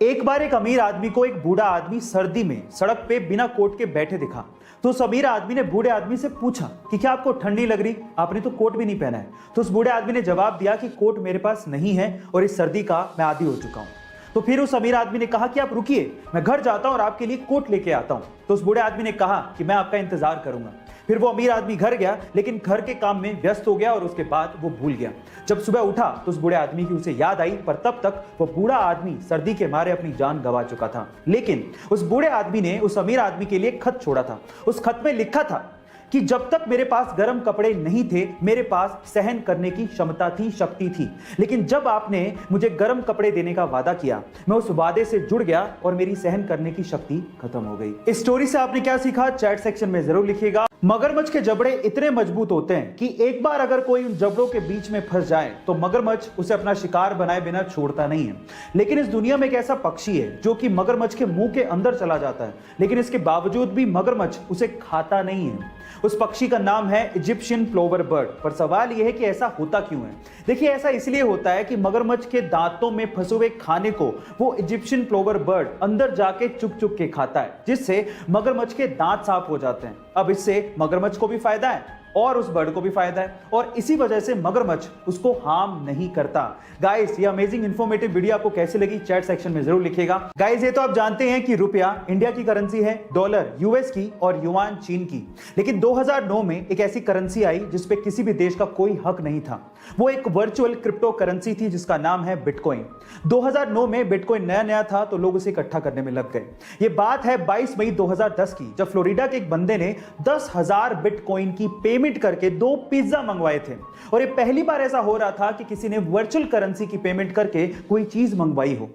एक बार एक अमीर आदमी को एक बूढ़ा आदमी सर्दी में सड़क पे बिना कोट के बैठे दिखा। तो उस अमीर आदमी ने बूढ़े आदमी से पूछा कि क्या आपको ठंड नहीं लग रही, आपने तो कोट भी नहीं पहना है। तो उस बूढ़े आदमी ने जवाब दिया कि कोट मेरे पास नहीं है और इस सर्दी का मैं आदी हो चुका हूं। तो फिर उस अमीर आदमी ने कहा कि आप रुकिए, मैं घर जाता हूं और आपके लिए कोट लेके आता हूं। तो उस बूढ़े आदमी ने कहा कि मैं आपका इंतजार करूंगा। फिर वो अमीर आदमी घर गया, लेकिन घर के काम में व्यस्त हो गया और उसके बाद वो भूल गया। जब सुबह उठा तो उस बूढ़े आदमी की उसे याद आई, पर तब तक वो बूढ़ा आदमी सर्दी के मारे अपनी जान गंवा चुका था। लेकिन उस बूढ़े आदमी ने उस अमीर आदमी के लिए एक खत छोड़ा था। उस खत में लिखा था कि जब तक मेरे पास गर्म कपड़े नहीं थे, मेरे पास सहन करने की क्षमता थी, शक्ति थी। लेकिन जब आपने मुझे गर्म कपड़े देने का वादा किया, मैं उस वादे से जुड़ गया और मेरी सहन करने की शक्ति खत्म हो गई। इस स्टोरी से आपने क्या सीखा, चैट सेक्शन में जरूर लिखिएगा। मगरमच्छ के जबड़े इतने मजबूत होते हैं कि एक बार अगर कोई उन जबड़ों के बीच में फंस जाए तो मगरमच्छ उसे अपना शिकार बनाए बिना छोड़ता नहीं है। लेकिन इस दुनिया में एक ऐसा पक्षी है जो कि मगरमच्छ के मुंह के अंदर चला जाता है, लेकिन इसके बावजूद भी मगरमच्छ उसे खाता नहीं है। उस पक्षी का नाम है इजिप्शियन प्लोवर बर्ड। पर सवाल यह है कि ऐसा होता क्यों है। देखिए, ऐसा इसलिए होता है कि मगरमच्छ के दांतों में फंसे हुए खाने को वो इजिप्शियन प्लोवर बर्ड अंदर जाके चुग चुग के खाता है, जिससे मगरमच्छ के दांत साफ हो जाते हैं। अब इससे मगरमच्छ को भी फायदा है और उस बर्ड को भी फायदा है, और इसी वजह से मगरमच्छ उसको हार्म नहीं करता। गाइस, ये अमेजिंग इंफॉर्मेटिव वीडियो आपको कैसे लगी, चैट सेक्शन में जरूर लिखिएगा। गाइस, ये तो आप जानते हैं कि रुपया इंडिया की करेंसी है, डॉलर यूएस की और युआन चीन की। लेकिन 2009 में एक ऐसी करेंसी आई जिस पे किसी भी देश का कोई हक नहीं था। वो एक वर्चुअल क्रिप्टो करेंसी थी जिसका नाम है बिटकॉइन। 2009 में बिटकॉइन नया नया था तो लोग उसे इकट्ठा करने में लग गए। ये बात है 22 मई 2010 की, जब फ्लोरिडा के एक बंदे ने 10,000 बिटकॉइन की पेमेंट करके 2 पिज्जा मंगवाए थे। और ये पहली बार ऐसा हो रहा था कि किसी ने वर्चुअल करेंसी की पेमेंट करके कोई चीज मंगवाई हो।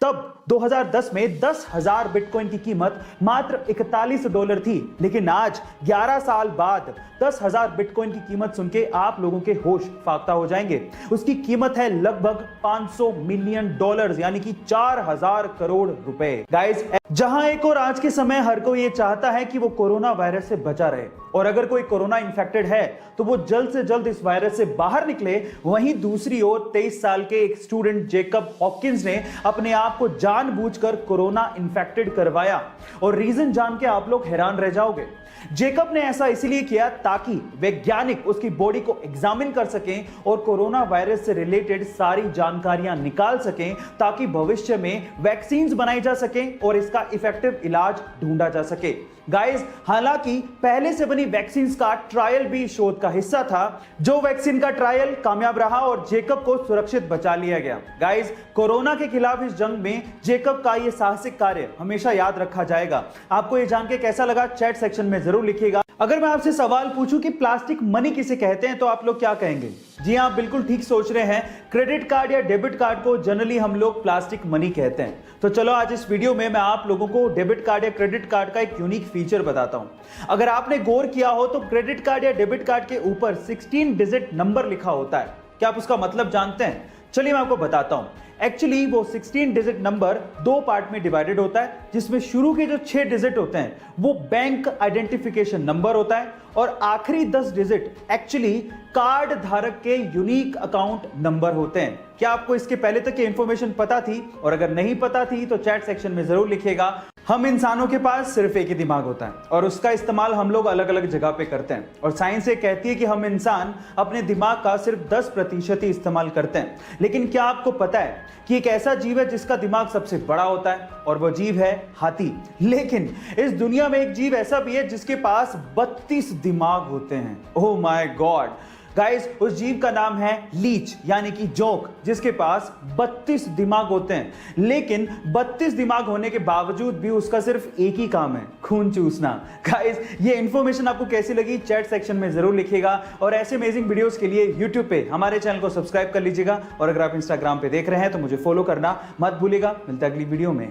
तब 2010 में 10,000 बिटकॉइन की कीमत मात्र $41 थी। लेकिन आज 11 साल बाद 10,000 बिटकॉइन की कीमत सुन के आप लोगों के होश फाख्ता हो जाएंगे। उसकी कीमत है लगभग $500 मिलियन, यानी कि 4,000 करोड़ रुपए। गाइस, जहां एक और आज के समय हर कोई ये चाहता है कि वो कोरोना वायरस से बचा रहे, और अगर कोई कोरोना इंफेक्टेड है तो वो जल्द से जल्द इस वायरस से बाहर निकले, वहीं दूसरी ओर 23 साल के एक स्टूडेंट जेकब हॉकिंस ने अपने आप को जानबूझकर कोरोना इंफेक्टेड करवाया। और रीजन जान के आप लोग हैरान रह जाओगे। जेकब ने ऐसा इसलिए किया ताकि वैज्ञानिक उसकी बॉडी को एग्जामिन कर सकें और कोरोना वायरस से रिलेटेड सारी जानकारियां निकाल सकें, ताकि भविष्य में वैक्सीन्स बनाई जा सकें और इसका इफेक्टिव इलाज ढूंढा जा सके। गाइस, हालांकि पहले से बनी वैक्सीन का ट्रायल भी शोध का हिस्सा था। जो वैक्सीन का ट्रायल कामयाब रहा और जेकब को सुरक्षित बचा लिया गया। गाइस, कोरोना के खिलाफ इस जंग में जेकब का यह साहसिक कार्य हमेशा याद रखा जाएगा। आपको यह जान के कैसा लगा, चैट सेक्शन में जरूर लिखिएगा। अगर मैं आपसे सवाल पूछूं कि प्लास्टिक मनी किसे कहते हैं तो आप लोग क्या कहेंगे? जी हाँ, बिल्कुल ठीक सोच रहे हैं। क्रेडिट कार्ड या डेबिट कार्ड को जनरली हम लोग प्लास्टिक मनी कहते हैं। तो चलो आज इस वीडियो में मैं आप लोगों को डेबिट कार्ड या क्रेडिट कार्ड का एक यूनिक फीचर बताता हूं। अगर आपने गौर किया हो तो क्रेडिट कार्ड या डेबिट कार्ड के ऊपर 16 डिजिट नंबर लिखा होता है। क्या आप उसका मतलब जानते हैं? चलिए मैं आपको बताता हूं। एक्चुअली वो 16 डिजिट नंबर 2 पार्ट में डिवाइडेड होता है, जिसमें शुरू के जो 6 डिजिट होते हैं वो बैंक आइडेंटिफिकेशन नंबर होता है, और आखिरी 10 डिजिट एक्चुअली कार्ड धारक के यूनिक अकाउंट नंबर होते हैं। क्या आपको इसके पहले तक ये इंफॉर्मेशन पता थी? और अगर नहीं पता थी तो चैट सेक्शन में जरूर लिखिएगा। हम इंसानों के पास सिर्फ एक ही दिमाग होता है और उसका इस्तेमाल हम लोग अलग अलग जगह पे करते हैं। और साइंस ये कहती है कि हम इंसान अपने दिमाग का सिर्फ 10% ही इस्तेमाल करते हैं। लेकिन क्या आपको पता है कि एक ऐसा जीव है जिसका दिमाग सबसे बड़ा होता है, और वो जीव है हाथी। लेकिन इस दुनिया में एक जीव ऐसा भी है जिसके पास 32 दिमाग होते हैं। ओह माय गॉड गाइस, उस जीव का नाम है लीच, यानी कि जोंक, जिसके पास 32 दिमाग होते हैं। लेकिन 32 दिमाग होने के बावजूद भी उसका सिर्फ एक ही काम है, खून चूसना। गाइस, ये इंफॉर्मेशन आपको कैसी लगी, चैट सेक्शन में जरूर लिखिएगा। और ऐसे अमेजिंग वीडियोस के लिए यूट्यूब पे हमारे चैनल को सब्सक्राइब कर लीजिएगा। और अगर आप इंस्टाग्राम पे देख रहे हैं तो मुझे फॉलो करना मत भूलिएगा। मिलते हैं अगली वीडियो में।